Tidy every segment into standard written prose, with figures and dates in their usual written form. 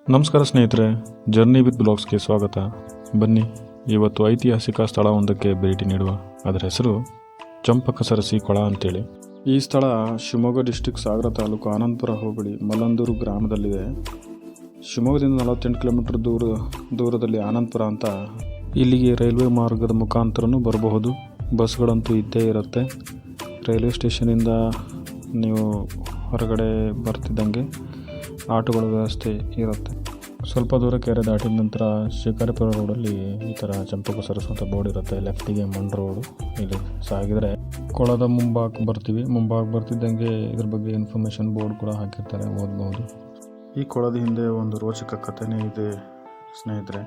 ನಮಸ್ಕಾರ ಸ್ನೇಹಿತರೆ, journey with ಬ್ಲಾಗ್ಸ್ಗೆ ಸ್ವಾಗತ. ಬನ್ನಿ, ಇವತ್ತು ಐತಿಹಾಸಿಕ ಸ್ಥಳವೊಂದಕ್ಕೆ ಭೇಟಿ ನೀಡುವ. ಅದರ ಹೆಸರು ಚಂಪಕಸರಸಿ ಕೊಳ ಅಂತೇಳಿ. ಈ ಸ್ಥಳ ಶಿವಮೊಗ್ಗ ಡಿಸ್ಟಿಕ್ ಸಾಗರ ತಾಲೂಕು ಆನಂದಪುರ ಹೋಬಳಿ ಮಲ್ಲಂದೂರು ಗ್ರಾಮದಲ್ಲಿದೆ. ಶಿವಮೊಗ್ಗದಿಂದ 48 ಕಿಲೋಮೀಟರ್ ದೂರದಲ್ಲಿ ಆನಂದಪುರ ಅಂತ. ಇಲ್ಲಿಗೆ ರೈಲ್ವೆ ಮಾರ್ಗದ ಮುಖಾಂತರನೂ ಬರಬಹುದು. ಬಸ್ಗಳಂತೂ ಇದ್ದೇ ಇರುತ್ತೆ. ರೈಲ್ವೆ ಸ್ಟೇಷನಿಂದ ನೀವು ಹೊರಗಡೆ ಬರ್ತಿದ್ದಂಗೆ ಆಟೋಗಳ ವ್ಯವಸ್ಥೆ ಇರುತ್ತೆ. ಸ್ವಲ್ಪ ದೂರ ಕೆರೆ ದಾಟಿದ ನಂತರ ಶಿಕಾರಿಪುರ ರೋಡಲ್ಲಿ ಈ ಥರ ಚಂಪಕಸರಸು ಅಂತ ಬೋರ್ಡ್ ಇರುತ್ತೆ. ಲೆಫ್ಟಿಗೆ ಮಣ್ ರೋಡು. ಇಲ್ಲಿ ಸಾಗಿದರೆ ಕೊಳದ ಮುಂಭಾಗ ಬರ್ತಿದ್ದಂಗೆ ಇದ್ರ ಬಗ್ಗೆ ಇನ್ಫಾರ್ಮೇಷನ್ ಬೋರ್ಡ್ ಕೂಡ ಹಾಕಿರ್ತಾರೆ, ಓದಬಹುದು. ಈ ಕೊಳದ ಹಿಂದೆ ಒಂದು ರೋಚಕ ಕಥೆನೇ ಇದೆ ಸ್ನೇಹಿತರೆ.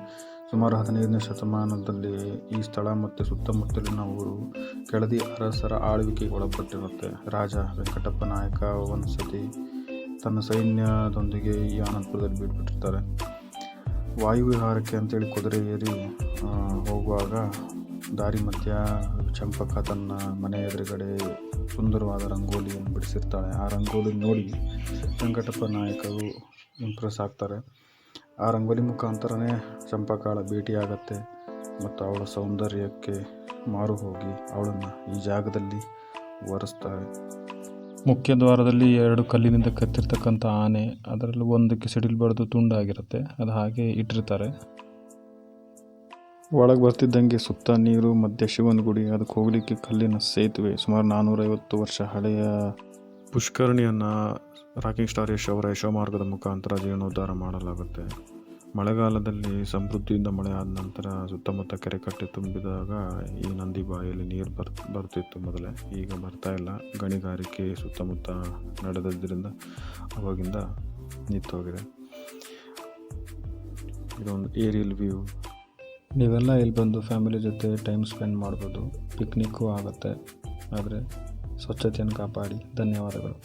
ಸುಮಾರು 15ನೇ ಶತಮಾನದಲ್ಲಿ ಈ ಸ್ಥಳ ಮತ್ತು ಸುತ್ತಮುತ್ತಲಿನ ಊರು ಕೆಳದಿ ಅರಸರ ಆಳ್ವಿಕೆಗೆ ಒಳಪಟ್ಟಿರುತ್ತೆ. ರಾಜ ವೆಂಕಟಪ್ಪ ನಾಯಕ ಒಂದ್ಸತಿ ತನ್ನ ಸೈನ್ಯದೊಂದಿಗೆ ಈ ಆನಂದಪುರದಲ್ಲಿ ಬಿಟ್ಬಿಟ್ಟಿರ್ತಾರೆ. ವಾಯುವಿಹಾರಕ್ಕೆ ಅಂತೇಳಿ ಕುದುರೆ ಏರಿ ಹೋಗುವಾಗ ದಾರಿ ಮಧ್ಯ ಚಂಪಕ ತನ್ನ ಮನೆ ಎದುರುಗಡೆ ಸುಂದರವಾದ ರಂಗೋಲಿಯನ್ನು ಬಿಡಿಸಿರ್ತಾಳೆ. ಆ ರಂಗೋಲಿ ನೋಡಿ ವೆಂಕಟಪ್ಪ ನಾಯಕರು ಇಂಪ್ರೆಸ್ ಆಗ್ತಾರೆ. ಆ ರಂಗೋಲಿ ಮುಖಾಂತರನೇ ಚಂಪಕಾಳ ಭೇಟಿಯಾಗತ್ತೆ ಮತ್ತು ಅವಳ ಸೌಂದರ್ಯಕ್ಕೆ ಮಾರು ಹೋಗಿ ಅವಳನ್ನು ಈ ಜಾಗದಲ್ಲಿ ವರಿಸ್ತಾರೆ. ಮುಖ್ಯ ದ್ವಾರದಲ್ಲಿ 2 ಕಲ್ಲಿನಿಂದ ಕೆತ್ತಿರ್ತಕ್ಕಂಥ ಆನೆ, ಅದರಲ್ಲಿ ಒಂದಕ್ಕೆ ಸಿಡಿಲು ಬಡಿದು ತುಂಡಾಗಿರುತ್ತೆ. ಅದು ಹಾಗೆ ಇಟ್ಟಿರ್ತಾರೆ. ಒಳಗೆ ಬರ್ತಿದ್ದಂಗೆ ಸುತ್ತ ನೀರು, ಮಧ್ಯ ಶಿವನ ಗುಡಿ, ಅದಕ್ಕೆ ಹೋಗಲಿಕ್ಕೆ ಕಲ್ಲಿನ ಸೇತುವೆ. ಸುಮಾರು 450 ವರ್ಷ ಹಳೆಯ ಪುಷ್ಕರಣಿಯನ್ನು ರಾಕಿಂಗ್ ಸ್ಟಾರ್ ಯಶ್ ಅವರ ಯಶೋಮಾರ್ಗದ ಮುಖಾಂತರ ಜೀರ್ಣೋದ್ಧಾರ ಮಾಡಲಾಗುತ್ತೆ. ಮಳೆಗಾಲದಲ್ಲಿ ಸಮೃದ್ಧಿಯಿಂದ ಮಳೆ ಆದ ನಂತರ ಸುತ್ತಮುತ್ತ ಕೆರೆ ಕಟ್ಟೆ ತುಂಬಿದಾಗ ಈ ನಂದಿ ಬಾಯಲ್ಲಿ ನೀರು ಬರ್ತಿತ್ತು ಮೊದಲೇ. ಈಗ ಬರ್ತಾ ಇಲ್ಲ. ಗಣಿಗಾರಿಕೆ ಸುತ್ತಮುತ್ತ ನಡೆದದ್ದರಿಂದ ಅವಾಗಿಂದ ನಿಂತೋಗಿದೆ. ಇದೊಂದು ಏರಿಯಲ್ ವ್ಯೂ. ನೀವೆಲ್ಲ ಇಲ್ಲಿ ಬಂದು ಫ್ಯಾಮಿಲಿ ಜೊತೆ ಟೈಮ್ ಸ್ಪೆಂಡ್ ಮಾಡ್ಬೋದು. ಪಿಕ್ನಿಕ್ಕು ಆಗುತ್ತೆ. ಆದರೆ ಸ್ವಚ್ಛತೆಯನ್ನು ಕಾಪಾಡಿ. ಧನ್ಯವಾದಗಳು.